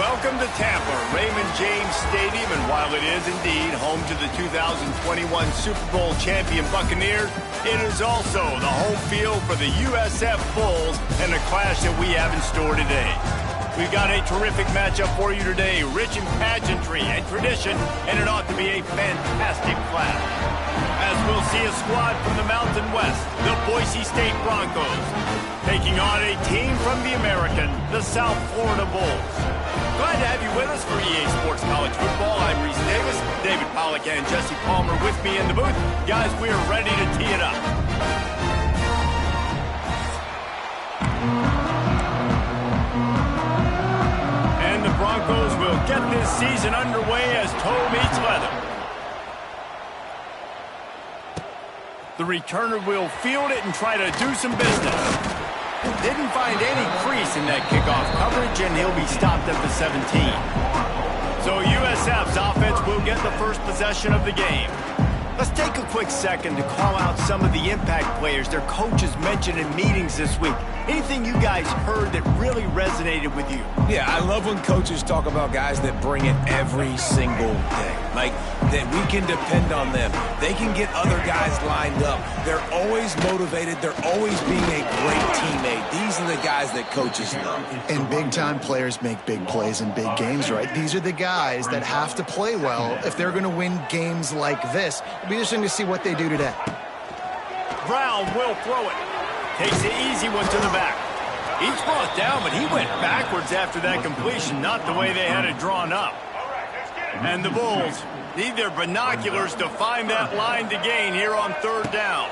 Welcome to Tampa, Raymond James Stadium, and while it is indeed home to the 2021 Super Bowl champion Buccaneers, it is also the home field for the USF Bulls and the clash that we have in store today. We've got a terrific matchup for you today, rich in pageantry and tradition, and it ought to be a fantastic clash. As we'll see a squad from the Mountain West, the Boise State Broncos, taking on a team from the American, the South Florida Bulls. Glad to have you with us for EA Sports College Football. I'm Reese Davis, David Pollack and Jesse Palmer with me in the booth. Guys, we are ready to tee it up. And the Broncos will get this season underway as toe meets leather. The returner will field it and try to do some business. Didn't find any crease in that kickoff coverage, and he'll be stopped at the 17. So USF's offense will get the first possession of the game. Let's take a quick second to call out some of the impact players their coaches mentioned in meetings this week. Anything you guys heard that really resonated with you? Yeah, I love when coaches talk about guys that bring it every single day. Like, that we can depend on them. They can get other guys lined up. They're always motivated. They're always being a great teammate. These are the guys that coaches love. And big-time players make big plays in big games, right? These are the guys that have to play well if they're going to win games like this. It'll be interesting to see what they do today. Brown will throw it. Takes the easy one to the back. He's brought down, but he went backwards after that completion, not the way they had it drawn up. And the Bulls need their binoculars to find that line to gain here on third down.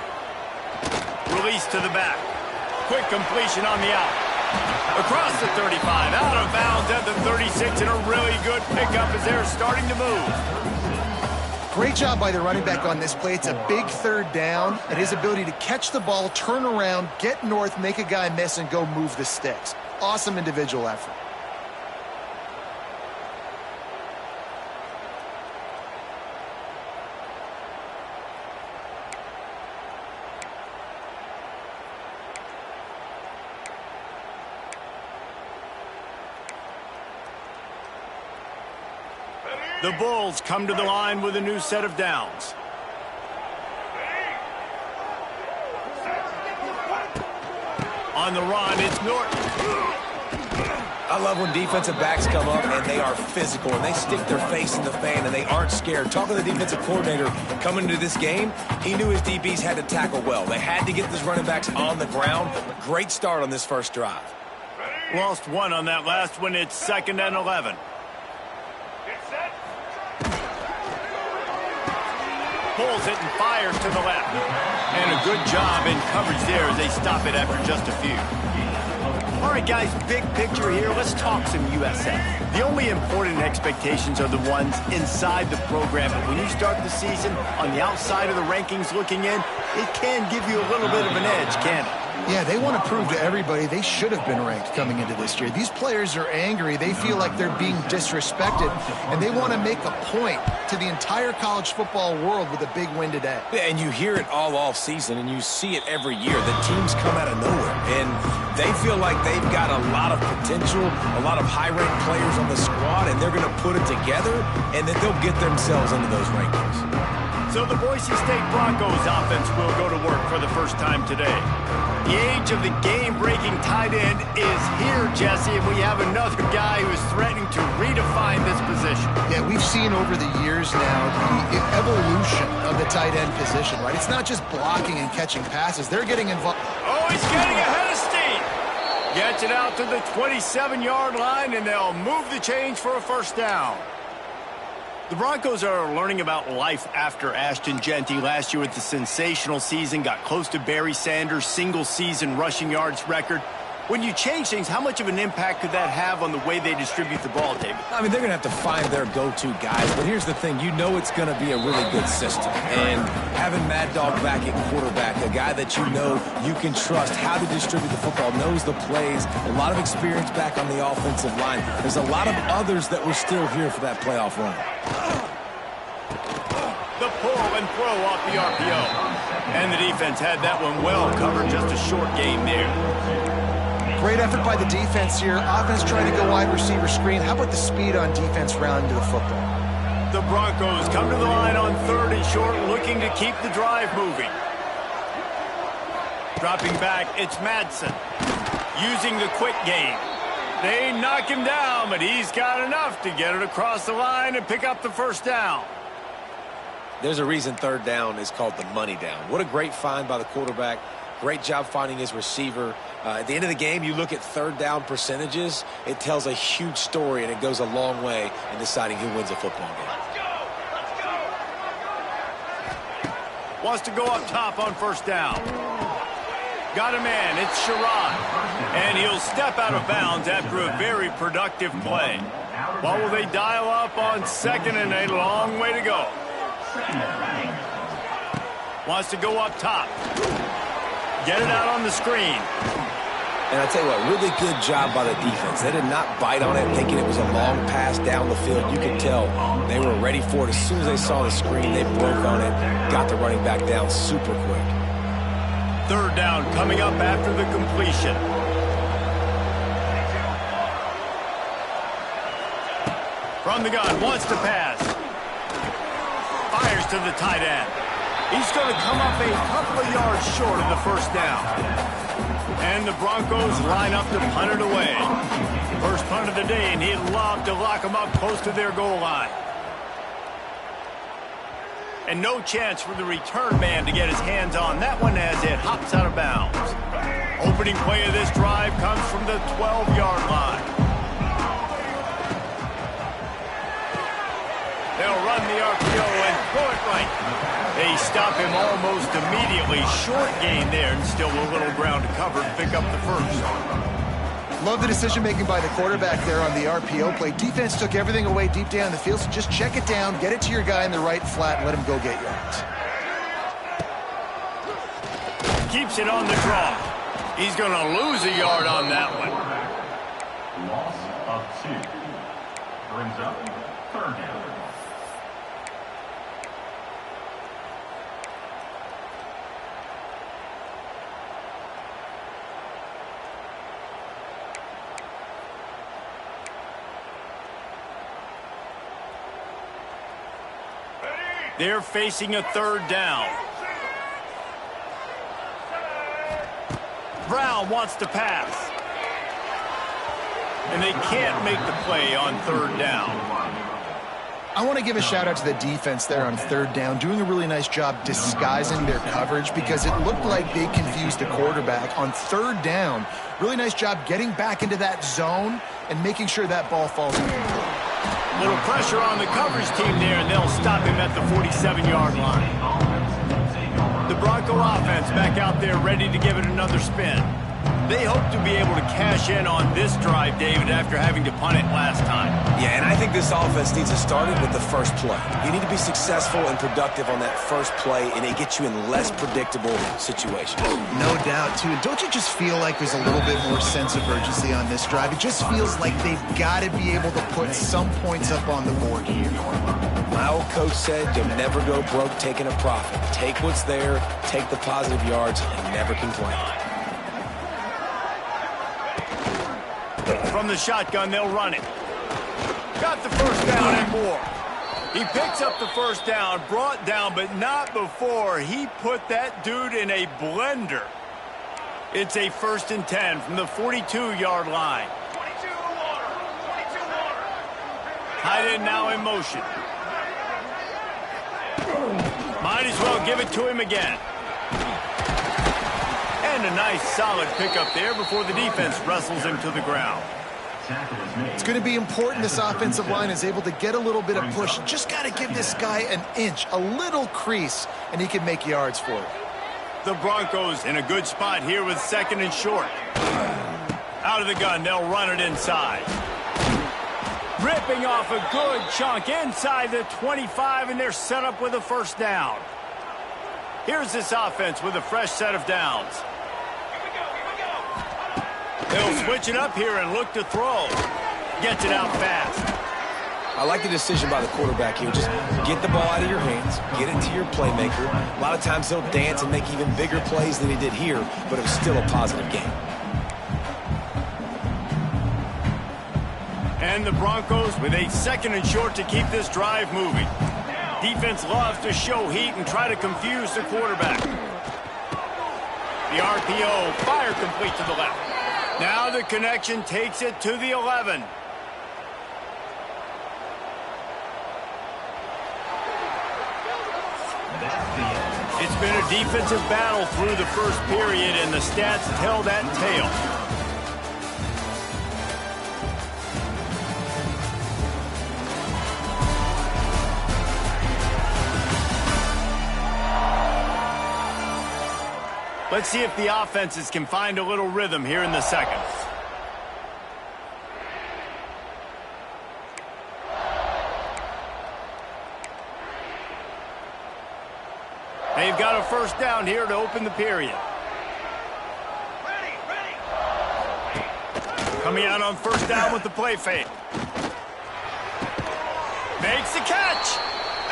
Release to the back. Quick completion on the out. Across the 35, out of bounds at the 36, and a really good pickup as they're starting to move. Great job by the running back on this play. It's a big third down, and his ability to catch the ball, turn around, get north, make a guy miss, and go move the sticks. Awesome individual effort. The Bulls come to the line with a new set of downs. On the run, it's Norton. I love when defensive backs come up and they are physical and they stick their face in the fan and they aren't scared. Talking to the defensive coordinator coming into this game, he knew his DBs had to tackle well. They had to get these running backs on the ground. Great start on this first drive. Lost one on that last one. It's 2nd and 11. Pulls it and fires to the left. And a good job in coverage there as they stop it after just a few. All right, guys, big picture here. Let's talk some USF. The only important expectations are the ones inside the program. But when you start the season on the outside of the rankings looking in, it can give you a little bit of an edge, can't it? Yeah, they want to prove to everybody they should have been ranked coming into this year. These players are angry. They feel like they're being disrespected, and they want to make a point to the entire college football world with a big win today. Yeah, and you hear it all off season, and you see it every year. The teams come out of nowhere, and they feel like they've got a lot of potential, a lot of high-ranked players on the squad, and they're going to put it together, and then they'll get themselves into those rankings. So the Boise State Broncos offense will go to work for the first time today. The age of the game-breaking tight end is here, Jesse, and we have another guy who is threatening to redefine this position. Yeah, we've seen over the years now the evolution of the tight end position, right? It's not just blocking and catching passes. They're getting involved. Oh, he's getting ahead of steam. Gets it out to the 27-yard line, and they'll move the chains for a first down. The Broncos are learning about life after Ashton Jeanty last year with the sensational season, got close to Barry Sanders' single-season rushing yards record. When you change things, how much of an impact could that have on the way they distribute the ball, David? I mean, they're going to have to find their go-to guys, but here's the thing. You know it's going to be a really good system. And having Mad Dog back at quarterback, a guy that you know you can trust how to distribute the football, knows the plays, a lot of experience back on the offensive line. There's a lot of others that were still here for that playoff run. The pull and throw off the RPO. And the defense had that one well covered, just a short game there. Great effort by the defense here. Offense trying to go wide receiver screen. How about the speed on defense rounding to the football? The Broncos come to the line on 3rd and short, looking to keep the drive moving. Dropping back, it's Madsen. Using the quick game. They knock him down, but he's got enough to get it across the line and pick up the first down. There's a reason 3rd down is called the money down. What a great find by the quarterback. Great job finding his receiver. At the end of the game, you look at 3rd down percentages. It tells a huge story, and it goes a long way in deciding who wins a football game. Wants to go up top on 1st down. Got a man. It's Sherrod. And he'll step out of bounds after a very productive play. What will they dial up on 2nd and a long way to go? Wants to go up top. Get it out on the screen. And I tell you what, really good job by the defense. They did not bite on it thinking it was a long pass down the field. You could tell they were ready for it. As soon as they saw the screen, they broke on it, got the running back down super quick. 3rd down coming up after the completion. From the gun, wants to pass. Fires to the tight end. He's going to come up a couple of yards short of the 1st down. And the Broncos line up to punt it away. First punt of the day, and he'd love to lock them up close to their goal line. And no chance for the return man to get his hands on that one as it hops out of bounds. Opening play of this drive comes from the 12-yard line. They'll run the RPO and throw it right. They stop him almost immediately. Short gain there, and still a little ground to cover to pick up the first. Love the decision-making by the quarterback there on the RPO play. Defense took everything away deep down the field, so just check it down, get it to your guy in the right flat, and let him go get yards. Keeps it on the draw. He's going to lose a yard on that one. Loss of 2. Brings up 3rd down. They're facing a 3rd down. Brown wants to pass. And they can't make the play on 3rd down. I want to give a shout-out to the defense there on 3rd down, doing a really nice job disguising their coverage because it looked like they confused the quarterback on 3rd down. Really nice job getting back into that zone and making sure that ball falls incomplete. Little pressure on the coverage team there, and they'll stop him at the 47-yard line. The Bronco offense back out there ready to give it another spin. They hope to be able to cash in on this drive, David, after having to punt it last time. Yeah, and I think this offense needs to start it with the first play. You need to be successful and productive on that first play, and it gets you in less predictable situations. No doubt, too. Don't you just feel like there's a little bit more sense of urgency on this drive? It just feels like they've got to be able to put some points up on the board here. My old coach said you'll never go broke taking a profit. Take what's there, take the positive yards, and never complain. From the shotgun, they'll run it. Got the first down and more. He picks up the first down, brought down, but not before he put that dude in a blender. It's a 1st and 10 from the 42-yard line. Tight end now in motion. Might as well give it to him again. And a nice solid pickup there before the defense wrestles him to the ground. It's going to be important this offensive line is able to get a little bit of push. Just got to give this guy an inch, a little crease, and he can make yards for it. The Broncos in a good spot here with 2nd and short. Out of the gun, they'll run it inside. Ripping off a good chunk inside the 25, and they're set up with a first down. Here's this offense with a fresh set of downs. They'll switch it up here and look to throw. Gets it out fast. I like the decision by the quarterback here. Just get the ball out of your hands, get it to your playmaker. A lot of times he'll dance and make even bigger plays than he did here, but it was still a positive game. And the Broncos with a 2nd and short to keep this drive moving. Defense loves to show heat and try to confuse the quarterback. The RPO, fire complete to the left. Now the connection takes it to the 11. It's been a defensive battle through the first period, and the stats tell that tale. Let's see if the offenses can find a little rhythm here in the second. They've got a first down here to open the period. Coming out on first down with the play fake. Makes the catch,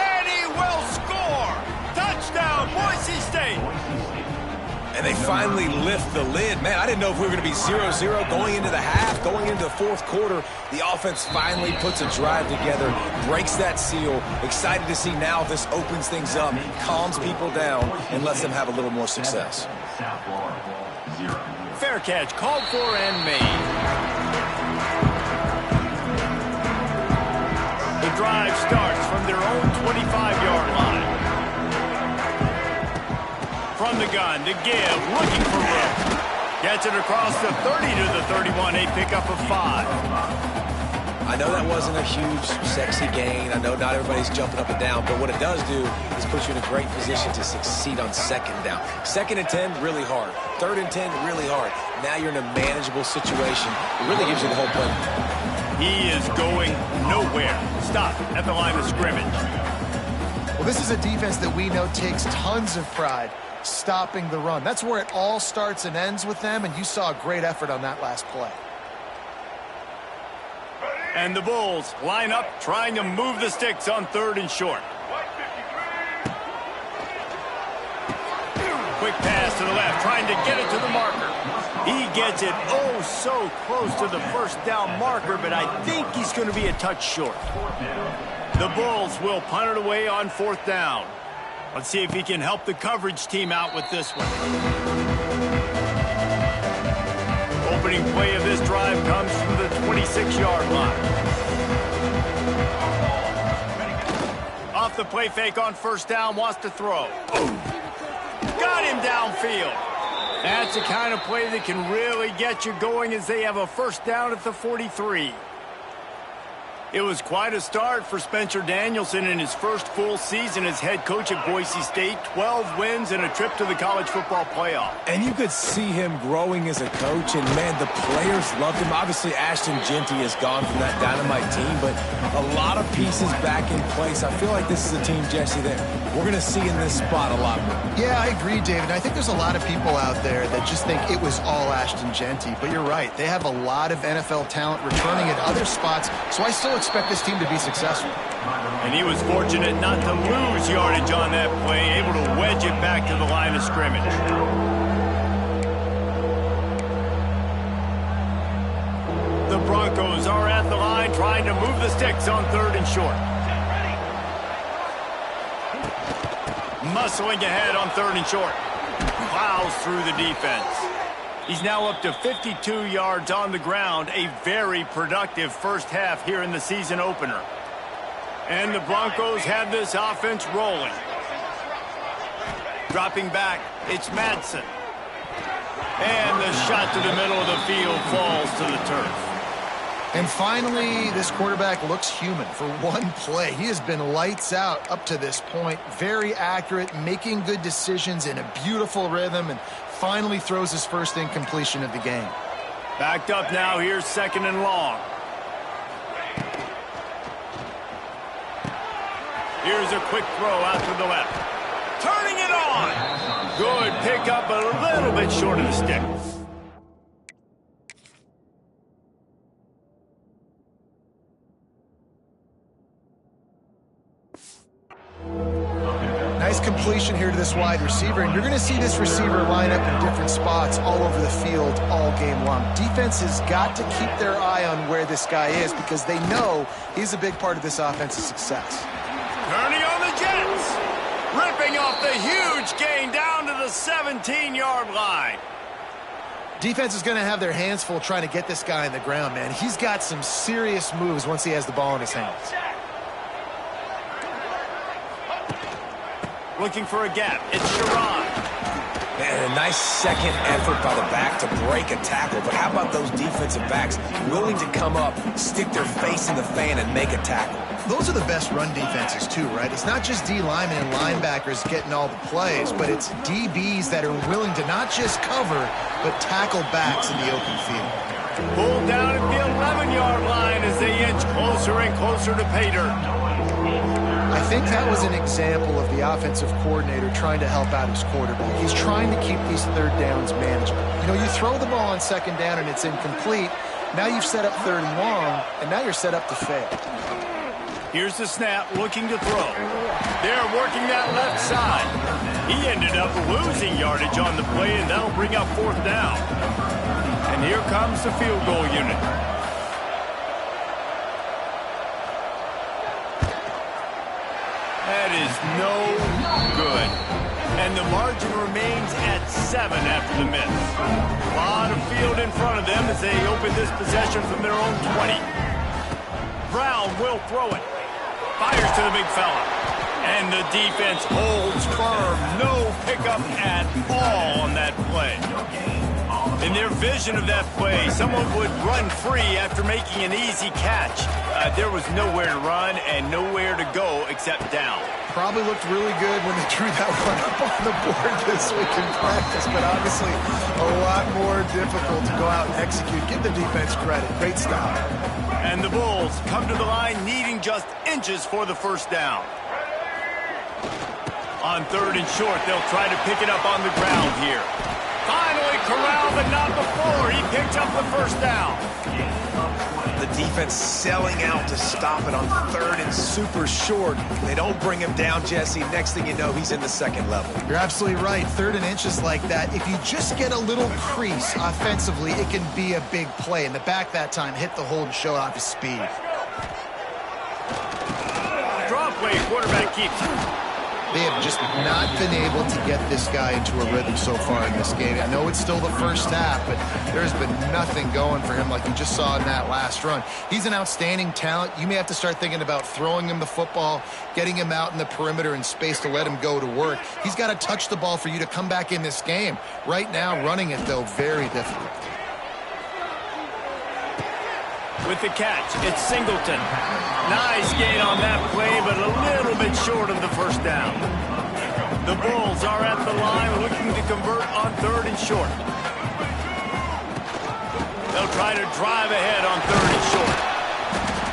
and he will score. Touchdown, Boise State. And they finally lift the lid. Man, I didn't know if we were going to be 0-0 going into the half, going into the fourth quarter. The offense finally puts a drive together, breaks that seal. Excited to see now if this opens things up, calms people down, and lets them have a little more success. Fair catch, called for and made. The drive starts from their own 25-yard line. From the gun to give, looking for room. Gets it across the 30 to the 31, a pickup of 5. I know that wasn't a huge, sexy gain. I know not everybody's jumping up and down, but what it does do is put you in a great position to succeed on 2nd down. 2nd and 10, really hard. 3rd and 10, really hard. Now you're in a manageable situation. It really gives you the whole play. He is going nowhere. Stop at the line of scrimmage. Well, this is a defense that we know takes tons of pride stopping the run. That's where it all starts and ends with them, and you saw a great effort on that last play. And the Bulls line up trying to move the sticks on 3rd and short. Quick pass to the left, trying to get it to the marker. He gets it oh so close to the first down marker, but I think he's going to be a touch short. The Bulls will punt it away on 4th down. Let's see if he can help the coverage team out with this one. Opening play of this drive comes from the 26-yard line. Off the play fake on first down, wants to throw. Got him downfield. That's the kind of play that can really get you going as they have a first down at the 43. It was quite a start for Spencer Danielson in his first full season as head coach at Boise State. 12 wins and a trip to the college football playoff. And you could see him growing as a coach, and, man, the players loved him. Obviously, Ashton Genty has gone from that dynamite team, but a lot of pieces back in place. I feel like this is a team, Jesse, that we're going to see in this spot a lot more. Yeah, I agree, David. I think there's a lot of people out there that just think it was all Ashton Genty, but you're right. They have a lot of NFL talent returning at other spots, so I still expect this team to be successful. And he was fortunate not to lose yardage on that play, able to wedge it back to the line of scrimmage. The Broncos are at the line trying to move the sticks on 3rd and short. Muscling ahead on 3rd and short. Plows through the defense. He's now up to 52 yards on the ground, a very productive first half here in the season opener. And the Broncos have this offense rolling. Dropping back, it's Madsen. And the shot to the middle of the field falls to the turf. And finally, this quarterback looks human for one play. He has been lights out up to this point. Very accurate, making good decisions in a beautiful rhythm, and finally throws his first incompletion of the game. Backed up now, here's 2nd and long. Here's a quick throw out to the left. Turning it on! Good pickup, but a little bit short of the stick. Nice nice completion here to this wide receiver, and you're going to see this receiver line up in different spots all over the field all game long. Defense has got to keep their eye on where this guy is because they know he's a big part of this offense's success. Turning on the Jets. Ripping off the huge gain down to the 17-yard line. Defense is going to have their hands full trying to get this guy on the ground, man. He's got some serious moves once he has the ball in his hands. Looking for a gap. It's Sharon. Man, a nice second effort by the back to break a tackle. But how about those defensive backs willing to come up, stick their face in the fan, and make a tackle? Those are the best run defenses, too, right? It's not just D linemen and linebackers getting all the plays, but it's DBs that are willing to not just cover, but tackle backs in the open field. Pulled down at the 11-yard line as they inch closer and closer to pay dirt. I think that was an example of the offensive coordinator trying to help out his quarterback. He's trying to keep these third downs manageable. You know, you throw the ball on second down and it's incomplete. Now you've set up third and long, and now you're set up to fail. Here's the snap, looking to throw. They're working that left side. He ended up losing yardage on the play, and that'll bring up fourth down. And here comes the field goal unit. That is no good. And the margin remains at 7 after the miss. A lot of field in front of them as they open this possession from their own 20. Brown will throw it. Fires to the big fella. And the defense holds firm. No pickup at all on that play. In their vision of that play, someone would run free after making an easy catch. There was nowhere to run and nowhere to go except down. Probably looked really good when they drew that one up on the board this week in practice, but obviously a lot more difficult to go out and execute. Give the defense credit. Great stop. And the Bulls come to the line needing just inches for the first down. On third and short, they'll try to pick it up on the ground here. Finally corralled, but not before. He picked up the first down. The defense selling out to stop it on third and super short. They don't bring him down, Jesse. Next thing you know, he's in the second level. You're absolutely right. Third and inches like that, if you just get a little crease offensively, it can be a big play. And the back that time hit the hole and showed off his speed. Draw play, quarterback keeps it. They have just not been able to get this guy into a rhythm so far in this game. I know it's still the first half, but there's been nothing going for him like you just saw in that last run. He's an outstanding talent. You may have to start thinking about throwing him the football, getting him out in the perimeter in space to let him go to work. He's got to touch the ball for you to come back in this game. Right now, running it, though, very difficult. With the catch, it's Singleton. Nice gain on that play, but a little bit short of the first down. The Bulls are at the line looking to convert on third and short. They'll try to drive ahead on third and short.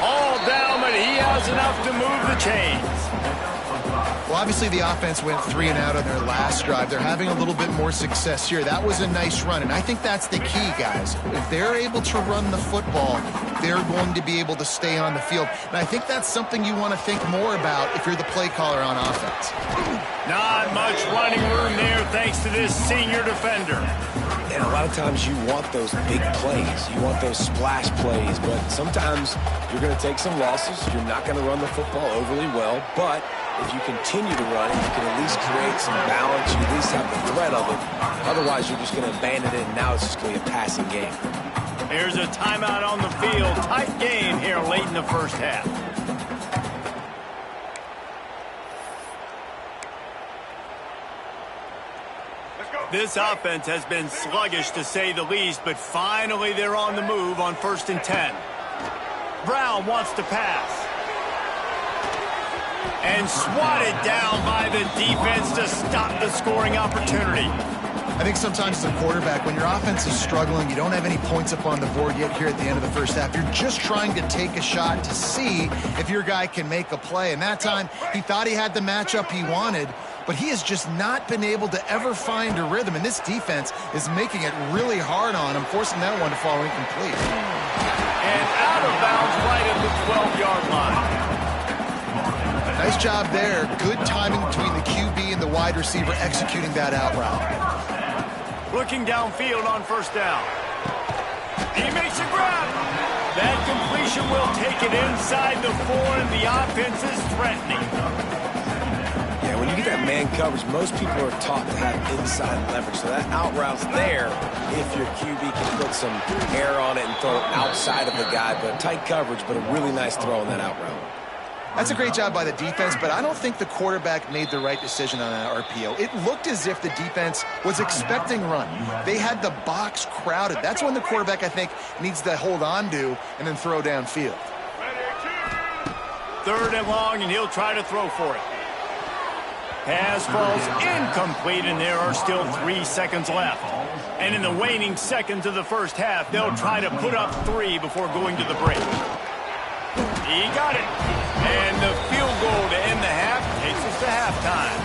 All down, but he has enough to move the chains. Well, obviously the offense went 3 and out on their last drive. They're having a little bit more success here. That was a nice run, and I think that's the key, guys. If they're able to run the football, they're going to be able to stay on the field. And I think that's something you want to think more about if you're the play caller on offense. Not much running room there thanks to this senior defender. And a lot of times you want those big plays. You want those splash plays, but sometimes you're going to take some losses. You're not going to run the football overly well, but if you continue to run it, you can at least create some balance. You at least have the threat of it. Otherwise, you're just going to abandon it, and now it's just going to be a passing game. Here's a timeout on the field. Tight game here late in the first half. This offense has been sluggish, to say the least, but finally they're on the move on 1st and 10. Brown wants to pass. And swatted down by the defense to stop the scoring opportunity. I think sometimes as a quarterback, when your offense is struggling, you don't have any points up on the board yet here at the end of the first half. You're just trying to take a shot to see if your guy can make a play. And that time, he thought he had the matchup he wanted, but he has just not been able to ever find a rhythm. And this defense is making it really hard on him, forcing that one to fall incomplete. And out of bounds right at the 12-yard line. Nice Nice job there. Good timing between the QB and the wide receiver executing that out route. Looking downfield on first down. He makes a grab. That completion will take it inside the 4, and the offense is threatening. Yeah, when you get that man coverage, most people are taught to have inside leverage. So that out route's there if your QB can put some air on it and throw it outside of the guy. But tight coverage, but a really nice throw on that out route. That's a great job by the defense, but I don't think the quarterback made the right decision on that RPO. It looked as if the defense was expecting run. They had the box crowded. That's when the quarterback, I think, needs to hold on to and then throw downfield. 3rd and long, and he'll try to throw for it. Pass falls incomplete, and there are still 3 seconds left. And in the waning seconds of the first half, they'll try to put up 3 before going to the break. He got it. And the field goal to end the half takes us to halftime.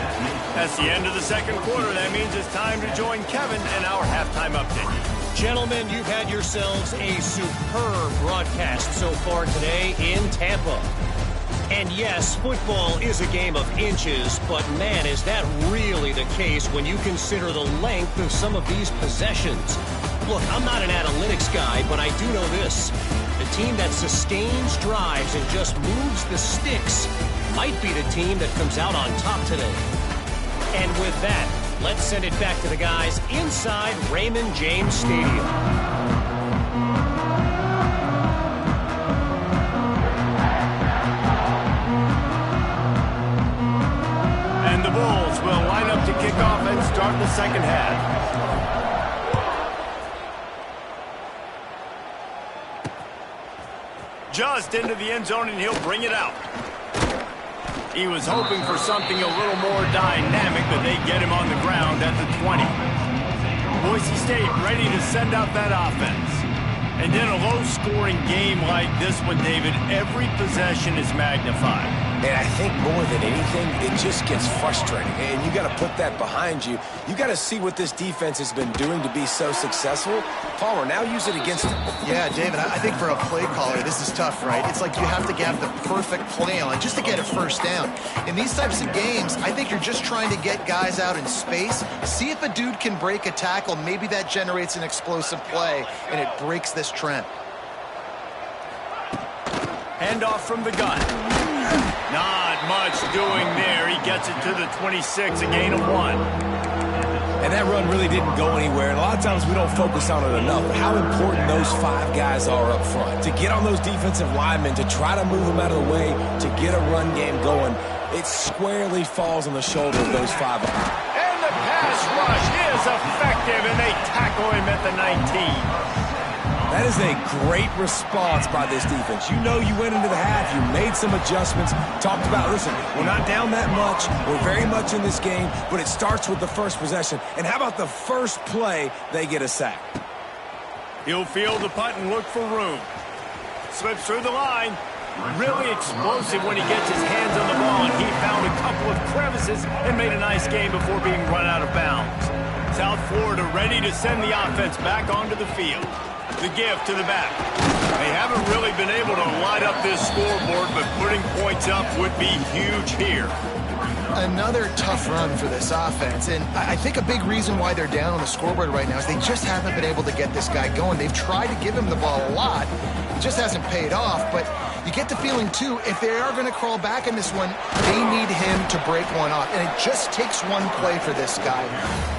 That's the end of the second quarter. That means it's time to join Kevin and our halftime update. Gentlemen, you've had yourselves a superb broadcast so far today in Tampa. And yes, football is a game of inches, but man, is that really the case when you consider the length of some of these possessions. Look, I'm not an analytics guy, but I do know this. The team that sustains drives and just moves the sticks might be the team that comes out on top today. And with that, let's send it back to the guys inside Raymond James Stadium. And the Bulls will line up to kick off and start the second half. Just into the end zone, and he'll bring it out. He was hoping for something a little more dynamic, but they get him on the ground at the 20. Boise State ready to send out that offense. And in a low-scoring game like this one, David, every possession is magnified. And I think more than anything, it just gets frustrating. And you got to put that behind you. You got to see what this defense has been doing to be so successful. Palmer, now use it against him. Yeah, David, I think for a play caller, this is tough, right? It's like you have to have the perfect play on just to get a first down. In these types of games, I think you're just trying to get guys out in space, see if a dude can break a tackle. Maybe that generates an explosive play, and it breaks this trend. Handoff from the gun. Not much doing there. He gets it to the 26, a gain of 1. And that run really didn't go anywhere. And a lot of times we don't focus on it enough. But how important those 5 guys are up front. To get on those defensive linemen, to try to move them out of the way, to get a run game going, it squarely falls on the shoulder of those 5 behind. And the pass rush is effective, and they tackle him at the 19. That is a great response by this defense. You know you went into the half, you made some adjustments, talked about, listen, we're not down that much, we're very much in this game, but it starts with the first possession. And how about the first play, they get a sack? He'll field the punt and look for room. Slips through the line. Really explosive when he gets his hands on the ball, and he found a couple of crevices and made a nice game before being run out of bounds. South Florida ready to send the offense back onto the field. The gift to the back. They haven't really been able to light up this scoreboard, but putting points up would be huge here. Another tough run for this offense, and I think a big reason why they're down on the scoreboard right now is they just haven't been able to get this guy going. They've tried to give him the ball a lot. It just hasn't paid off, but you get the feeling, too, if they are going to crawl back in this one, they need him to break one off, and it just takes one play for this guy.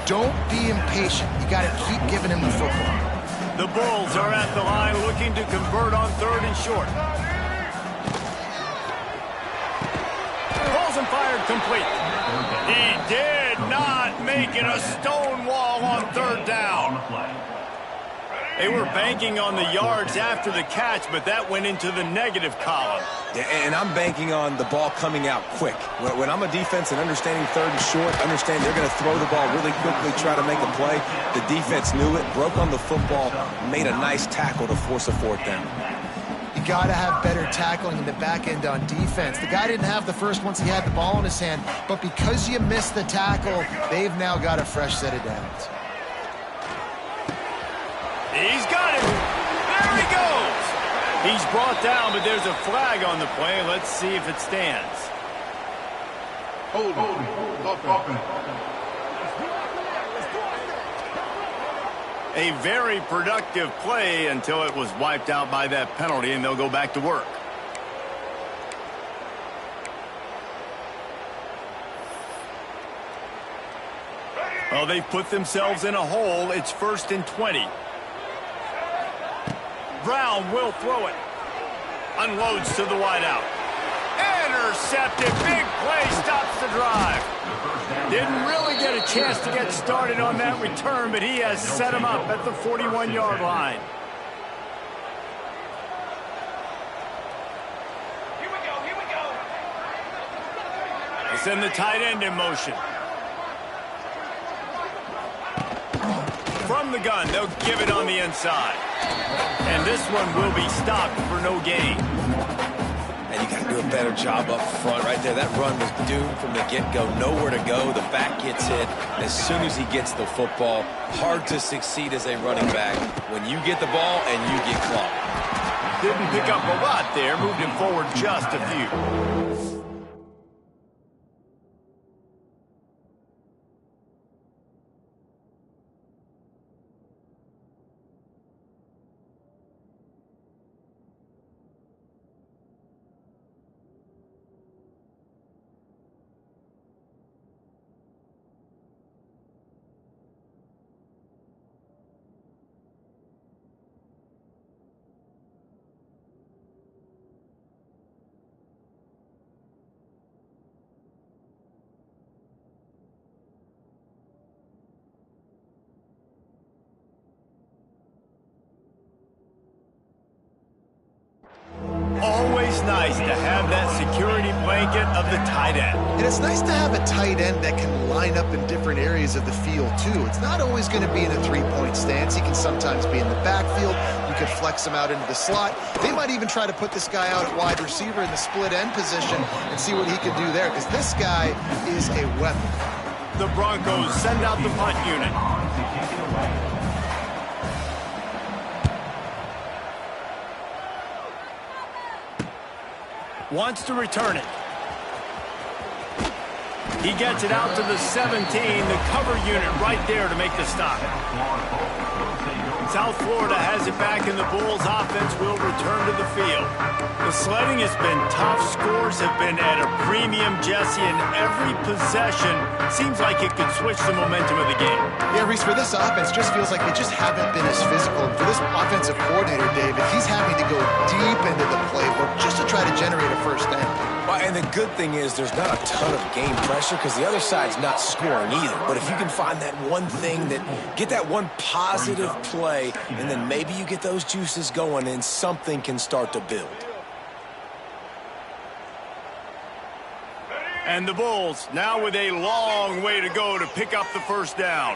Don't be impatient. You got to keep giving him the football. The Bulls are at the line looking to convert on 3rd and short. Balls and fired complete. He did not make it a stone wall on 3rd down. They were banking on the yards after the catch, but that went into the negative column. Yeah, and I'm banking on the ball coming out quick. When I'm a defense and understanding 3rd and short, understand they're going to throw the ball really quickly, try to make a play. The defense knew it, broke on the football, made a nice tackle to force a 4th down. You got to have better tackling in the back end on defense. The guy didn't have the first once he had the ball in his hand, but because you missed the tackle, they've now got a fresh set of downs. He's got him. There he goes. He's brought down, but there's a flag on the play. Let's see if it stands. A very productive play until it was wiped out by that penalty, and they'll go back to work. Well, they've put themselves in a hole. It's 1st and 20. Brown will throw it. Unloads to the wideout. Intercepted. Big play. Stops the drive. Didn't really get a chance to get started on that return, but he has set him up at the 41-yard line. Here we go. They send the tight end in motion. From the gun, they'll give it on the inside. And this one will be stopped for no gain. And you got to do a better job up front right there. That run was doomed from the get-go. Nowhere to go. The back gets hit as soon as he gets the football. Hard to succeed as a running back when you get the ball and you get clocked. Didn't pick up a lot there. Moved him forward just a few. Always nice to have that security blanket of the tight end. And it's nice to have a tight end that can line up in different areas of the field, too. It's not always going to be in a three-point stance. He can sometimes be in the backfield. You could flex him out into the slot. They might even try to put this guy out at wide receiver in the split end position and see what he can do there, because this guy is a weapon. The Broncos send out the punt unit. Wants to return it. He gets it out to the 17. The cover unit right there to make the stop. South Florida has it back, and the Bulls offense will return to the field. The sledding has been tough. Scores have been at a premium, Jesse, and every possession seems like it could switch the momentum of the game. Yeah, Reese, for this offense, just feels like they just haven't been as physical. And for this offensive coordinator, David, he's having to go deep into the playbook just to try to generate a first down. Well, and the good thing is there's not a ton of game pressure because the other side's not scoring either. But if you can find that one thing, get that one positive play, and then maybe you get those juices going and something can start to build. And the Bulls now with a long way to go to pick up the first down.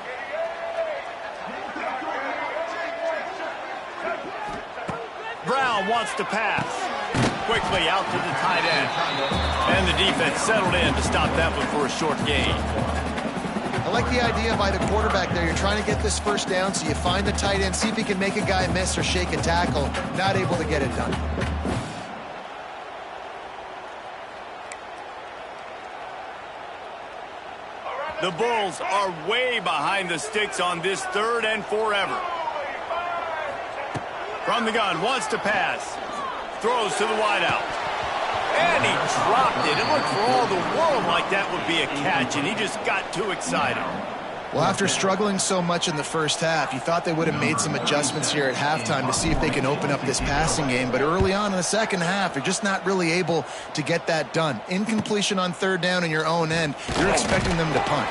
Brown wants to pass. Quickly out to the tight end. And the defense settled in to stop that one for a short gain. I like the idea by the quarterback there. You're trying to get this first down, so you find the tight end, see if he can make a guy miss or shake a tackle. Not able to get it done. The Bulls are way behind the sticks on this 3rd and forever. From the gun, wants to pass. Throws to the wideout. And he dropped it. It looked for all the world like that would be a catch, and he just got too excited. Well, after struggling so much in the first half, you thought they would have made some adjustments here at halftime to see if they can open up this passing game. But early on in the second half, you're just not really able to get that done. Incompletion on 3rd down in your own end, you're expecting them to punt.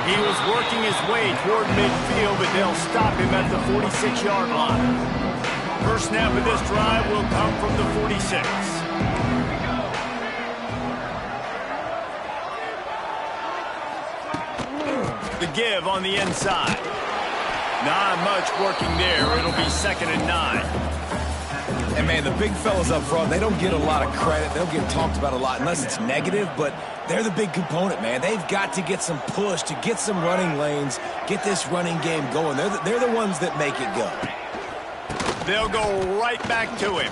He was working his way toward midfield, but they'll stop him at the 46-yard line. First snap of this drive will come from the 46. The give on the inside. Not much working there. It'll be 2nd and 9. And, man, the big fellas up front, they don't get a lot of credit. They'll get talked about a lot unless it's negative, but they're the big component, man. They've got to get some push, to get some running lanes, get this running game going. They're the ones that make it go. They'll go right back to him.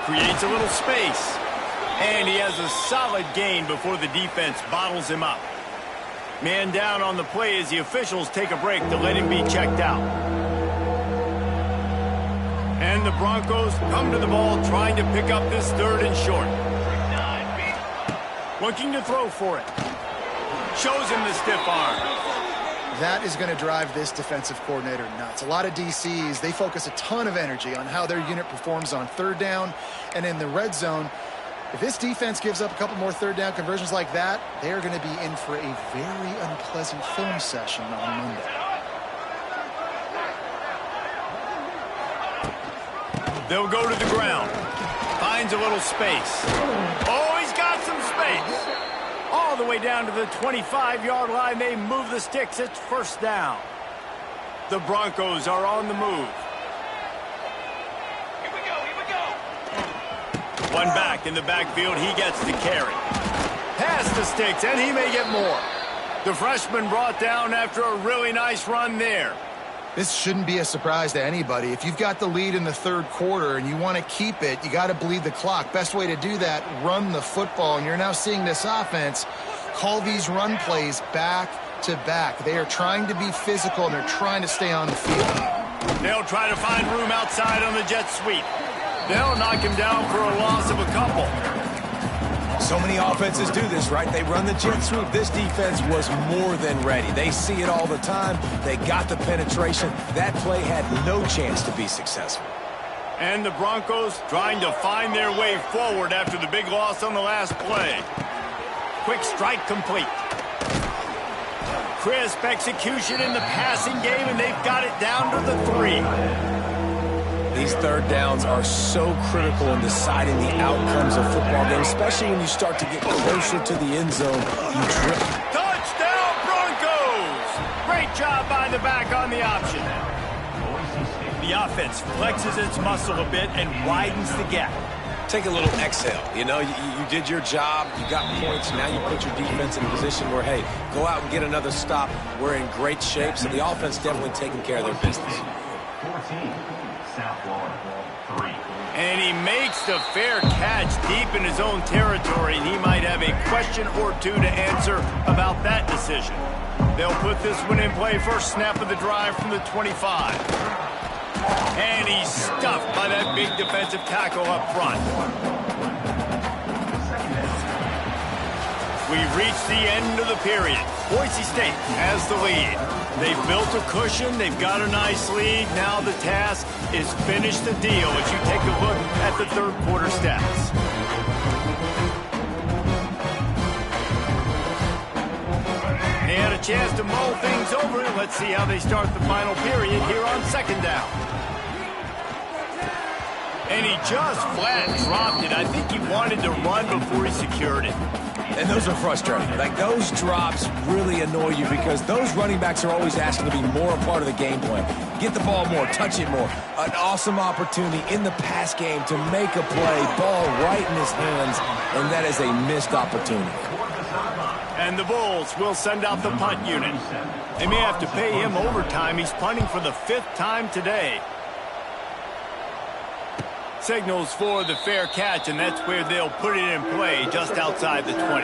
Creates a little space. And he has a solid gain before the defense bottles him up. Man down on the play as the officials take a break to let him be checked out. And the Broncos come to the ball trying to pick up this 3rd and short. Looking to throw for it. Shows him the stiff arm. That is going to drive this defensive coordinator nuts. A lot of DCs, they focus a ton of energy on how their unit performs on 3rd down and in the red zone. If this defense gives up a couple more 3rd down conversions like that, they are going to be in for a very unpleasant film session on Monday. They'll go to the ground. Finds a little space. Oh, he's got some space. All the way down to the 25-yard line. They move the sticks. It's 1st down. The Broncos are on the move. Here we go. One back in the backfield. He gets the carry. Pass the sticks, and he may get more. The freshman brought down after a really nice run there. This shouldn't be a surprise to anybody. If you've got the lead in the 3rd quarter and you want to keep it, you got to bleed the clock. Best way to do that, run the football. And you're now seeing this offense call these run plays back to back. They are trying to be physical, and they're trying to stay on the field. They'll try to find room outside on the jet sweep. They'll knock him down for a loss of a couple. So many offenses do this, right? They run the jet sweep. This defense was more than ready. They see it all the time. They got the penetration. That play had no chance to be successful. And the Broncos trying to find their way forward after the big loss on the last play. Quick strike complete. Crisp execution in the passing game, and they've got it down to the 3. These 3rd downs are so critical in deciding the outcomes of football games, especially when you start to get closer to the end zone. You trip. Touchdown, Broncos! Great job by the back on the option. The offense flexes its muscle a bit and widens the gap. Take a little exhale. You know, you did your job. You got points. Now you put your defense in a position where, hey, go out and get another stop. We're in great shape, so the offense definitely taking care of their business. 14. South Florida, 3. And he makes the fair catch deep in his own territory, and he might have a question or two to answer about that decision. They'll put this one in play. First snap of the drive from the 25. And he's stuffed by that big defensive tackle up front. We've reached the end of the period. Boise State has the lead. They've built a cushion. They've got a nice lead. Now the task is finish the deal as you take a look at the 3rd quarter stats. They had a chance to mull things over. Let's see how they start the final period here on 2nd down. And he just flat dropped it. I think he wanted to run before he secured it. And those are frustrating. Like, those drops really annoy you because those running backs are always asking to be more a part of the game plan. Get the ball more, touch it more. An awesome opportunity in the pass game to make a play, ball right in his hands, and that is a missed opportunity. And the Bulls will send out the punt unit. They may have to pay him overtime. He's punting for the 5th time today. Signals for the fair catch, and that's where they'll put it in play just outside the 20.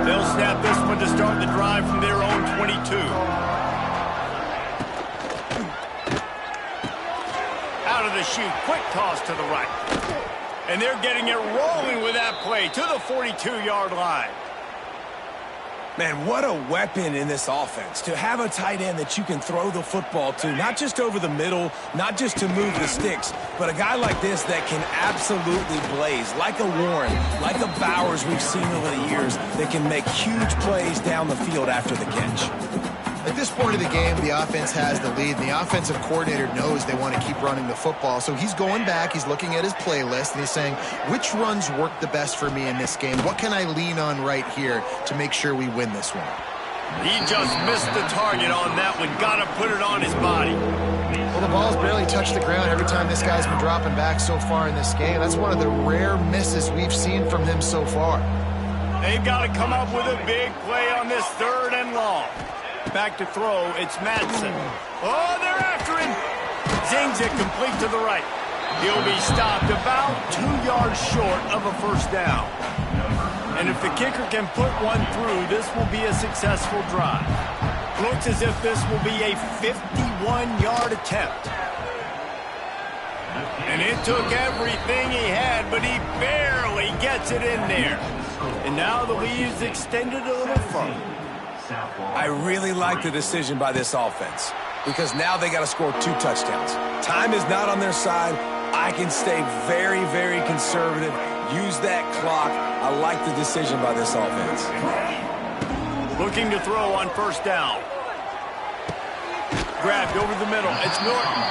They'll snap this one to start the drive from their own 22. Out of the chute, quick toss to the right. And they're getting it rolling with that play to the 42-yard line. Man, what a weapon in this offense to have a tight end that you can throw the football to, not just over the middle, not just to move the sticks, but a guy like this that can absolutely blaze, like a Warren, like a Bowers we've seen over the years, that can make huge plays down the field after the catch. At this point of the game, the offense has the lead, and the offensive coordinator knows they want to keep running the football. So he's going back, he's looking at his playlist, and he's saying, which runs work the best for me in this game? What can I lean on right here to make sure we win this one? He just missed the target on that one. Got to put it on his body. Well, the ball's barely touched the ground every time this guy's been dropping back so far in this game. That's one of the rare misses we've seen from him so far. They've got to come up with a big play on this 3rd and long. Back to throw, it's Madsen. Oh, they're after him. Zings it complete to the right. He'll be stopped about 2 yards short of a 1st down. And if the kicker can put one through, this will be a successful drive. Looks as if this will be a 51-yard attempt. And it took everything he had, but he barely gets it in there. And now the lead is extended a little further. I really like the decision by this offense because now they got to score 2 touchdowns. Time is not on their side. I can stay very, very conservative. Use that clock. I like the decision by this offense. Looking to throw on first down. Grabbed over the middle. It's Norton.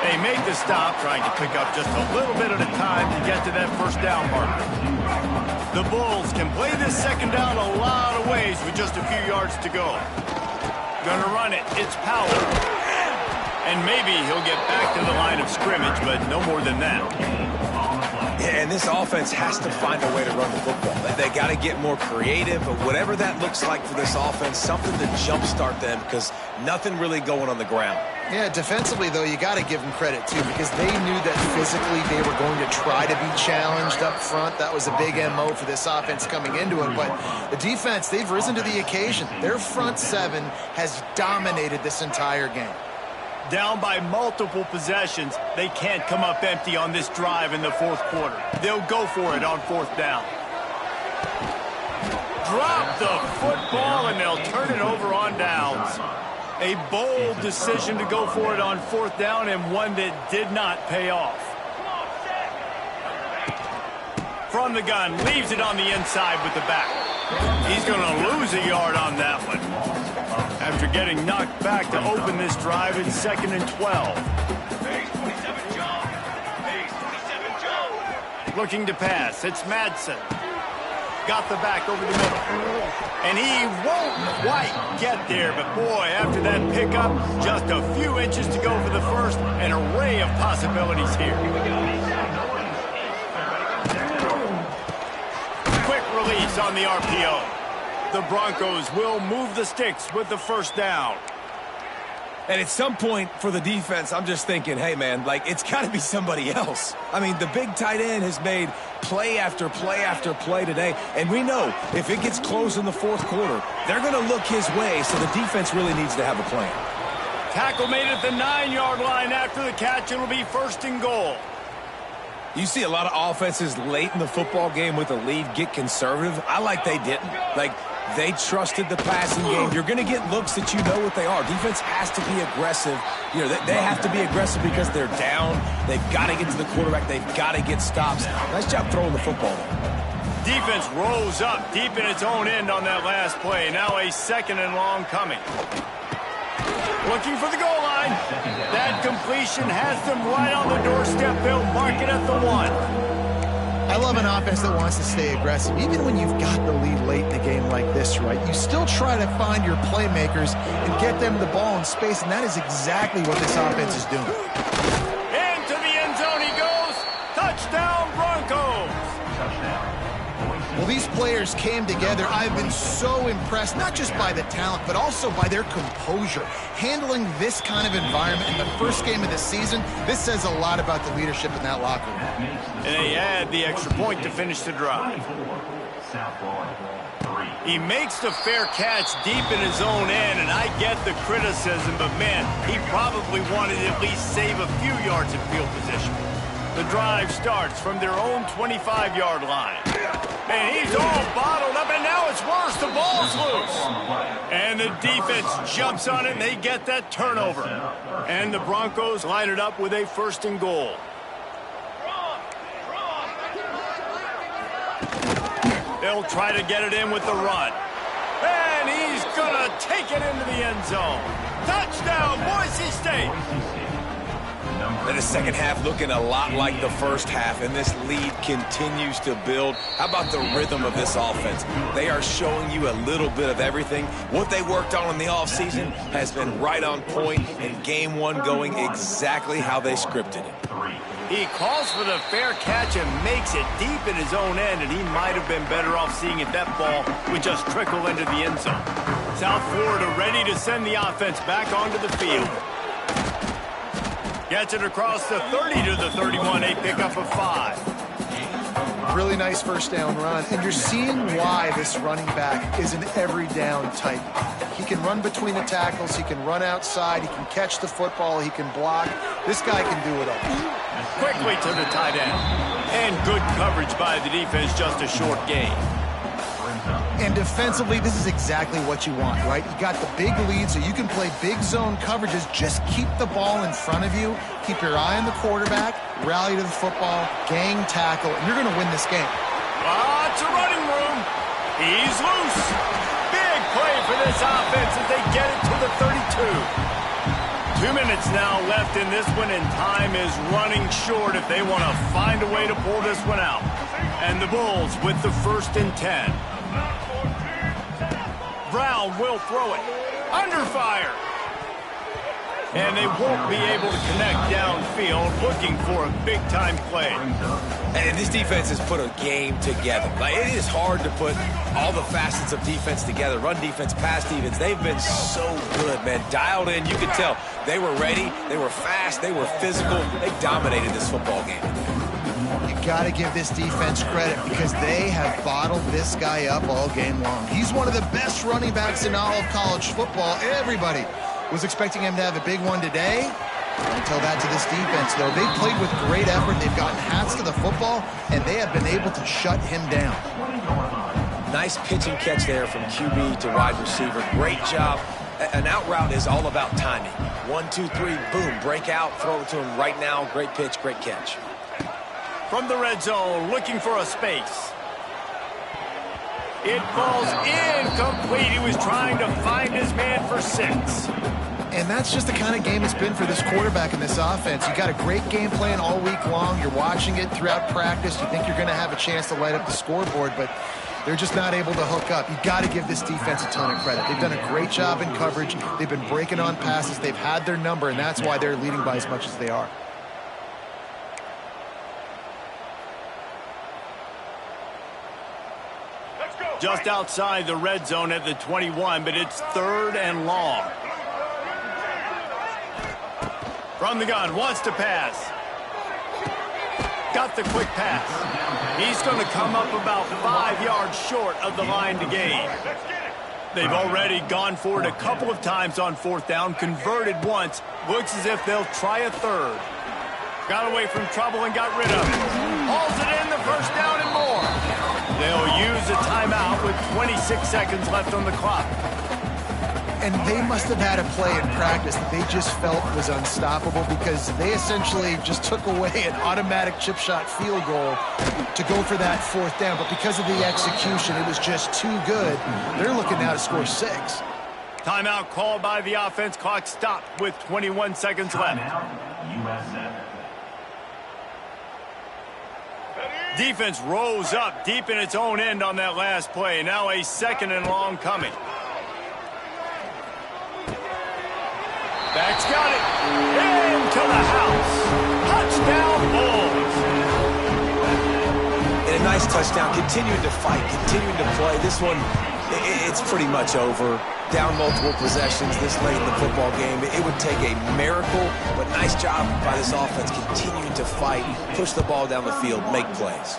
They make the stop, trying to pick up just a little bit at a time to get to that first down marker. The Bulls can play this second down a lot of ways with just a few yards to go. Gonna run it. It's Powell. And maybe he'll get back to the line of scrimmage, but no more than that. Yeah, and this offense has to find a way to run the football. They got to get more creative, but whatever that looks like for this offense, something to jumpstart them because nothing really going on the ground. Yeah, defensively, though, you got to give them credit, too, because they knew that physically they were going to try to be challenged up front. That was a big MO for this offense coming into it. But the defense, they've risen to the occasion. Their front seven has dominated this entire game. Down by multiple possessions, they can't come up empty on this drive in the fourth quarter. They'll go for it on fourth down. Drop the football, and they'll turn it over on downs. A bold decision to go for it on fourth down, and one that did not pay off. From the gun, leaves it on the inside with the back. He's going to lose a yard on that one. After getting knocked back to open this drive, it's 2nd and 12. Looking to pass, it's Madsen. Got the back over the middle. And he won't quite get there, but boy, after that pickup, just a few inches to go for the first. An array of possibilities here. Quick release on the RPO. The Broncos will move the sticks with the first down. And at some point for the defense, I'm just thinking, hey, man, like, it's got to be somebody else. I mean, the big tight end has made play after play after play today. And we know if it gets close in the fourth quarter, they're going to look his way, so the defense really needs to have a plan. Tackle made at the 9-yard line after the catch. It'll be 1st and goal. You see a lot of offenses late in the football game with a lead get conservative. I like they didn't. Like, they trusted the passing game. You're going to get looks that you know what they are. Defense has to be aggressive. You know, they have to be aggressive because they're down. They've got to get to the quarterback. They've got to get stops. Nice job throwing the football there. Defense rose up deep in its own end on that last play. Now a 2nd and long coming. Looking for the goal line. That completion has them right on the doorstep. They'll mark it at the 1. I love an offense that wants to stay aggressive. Even when you've got the lead late in the game like this, right, you still try to find your playmakers and get them the ball in space, and that is exactly what this offense is doing. Into the end zone he goes. Touchdown, Broncos. Well, these players came together. I've been so impressed, not just by the talent, but also by their composure. Handling this kind of environment in the first game of the season, this says a lot about the leadership in that locker room. And they add the extra point to finish the drive. He makes the fair catch deep in his own end, and I get the criticism, but man, he probably wanted to at least save a few yards in field position. The drive starts from their own 25-yard line. And he's all bottled up, and now it's worse. The ball's loose. And the defense jumps on it, and they get that turnover. And the Broncos line it up with a 1st and goal. They'll try to get it in with the run. And he's going to take it into the end zone. Touchdown, Boise State. And the second half looking a lot like the first half, and this lead continues to build. How about the rhythm of this offense? They are showing you a little bit of everything. What they worked on in the offseason has been right on point, and game one going exactly how they scripted it. He calls for the fair catch and makes it deep in his own end, and he might have been better off seeing if that ball would just trickle into the end zone. South Florida ready to send the offense back onto the field. Gets it across the 30 to the 31, a pickup of 5. Really nice first down run. And you're seeing why this running back is an every down type. He can run between the tackles. He can run outside. He can catch the football. He can block. This guy can do it all. Quickly to the tight end. And good coverage by the defense, just a short gain. And defensively, this is exactly what you want, right? You got the big lead, so you can play big zone coverages. Just keep the ball in front of you. Keep your eye on the quarterback. Rally to the football. Gang tackle. And you're going to win this game. Lots of running room. He's loose. Big play for this offense as they get it to the 32. 2 minutes now left in this one, and time is running short if they want to find a way to pull this one out. And the Bulls with the 1st and 10. Brown will throw it. Under fire. And they won't be able to connect downfield, looking for a big-time play. And this defense has put a game together. Like, it is hard to put all the facets of defense together. Run defense, pass defense. They've been so good, man. Dialed in. You could tell they were ready. They were fast. They were physical. They dominated this football game. You got to give this defense credit because they have bottled this guy up all game long. He's one of the best running backs in all of college football. Everybody was expecting him to have a big one today. Don't tell that to this defense, though. They've played with great effort. They've gotten hats to the football, and they have been able to shut him down. Nice pitch and catch there from QB to wide receiver. Great job. An out route is all about timing. 1, 2, 3, boom, break out, throw it to him right now. Great pitch, great catch. From the red zone, looking for a space. It falls incomplete. He was trying to find his man for 6. And that's just the kind of game it's been for this quarterback in this offense. You got a great game plan all week long. You're watching it throughout practice. You think you're going to have a chance to light up the scoreboard, but they're just not able to hook up. You got to give this defense a ton of credit. They've done a great job in coverage. They've been breaking on passes. They've had their number, and that's why they're leading by as much as they are. Just outside the red zone at the 21, but it's 3rd and long. From the gun, wants to pass. Got the quick pass. He's going to come up about 5 yards short of the line to gain. They've already gone for it a couple of times on 4th down, converted once. Looks as if they'll try a 3rd. Got away from trouble and got rid of it. Hauls it in, the 1st down and more. They'll use a timeout with 26 seconds left on the clock. And they must have had a play in practice that they just felt was unstoppable because they essentially just took away an automatic chip shot field goal to go for that 4th down. But because of the execution, it was just too good. They're looking now to score 6. Timeout called by the offense. Clock stopped with 21 seconds left. USF. Defense rose up deep in its own end on that last play. Now a 2nd and long coming. Back's got it. Into the house. Touchdown, Bulls. And a nice touchdown. Continuing to fight, continuing to play. This one, it's pretty much over. Down multiple possessions this late in the football game. It would take a miracle, but nice job by this offense continuing to fight, push the ball down the field, make plays.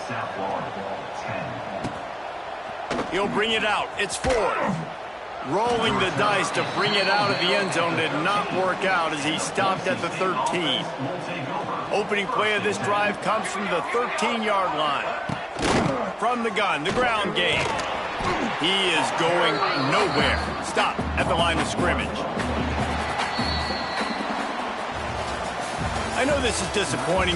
He'll bring it out. It's 4th. Rolling the dice to bring it out of the end zone did not work out as he stopped at the 13. Opening play of this drive comes from the 13-yard line. From the gun, the ground game. He is going nowhere. Stop at the line of scrimmage. I know this is disappointing.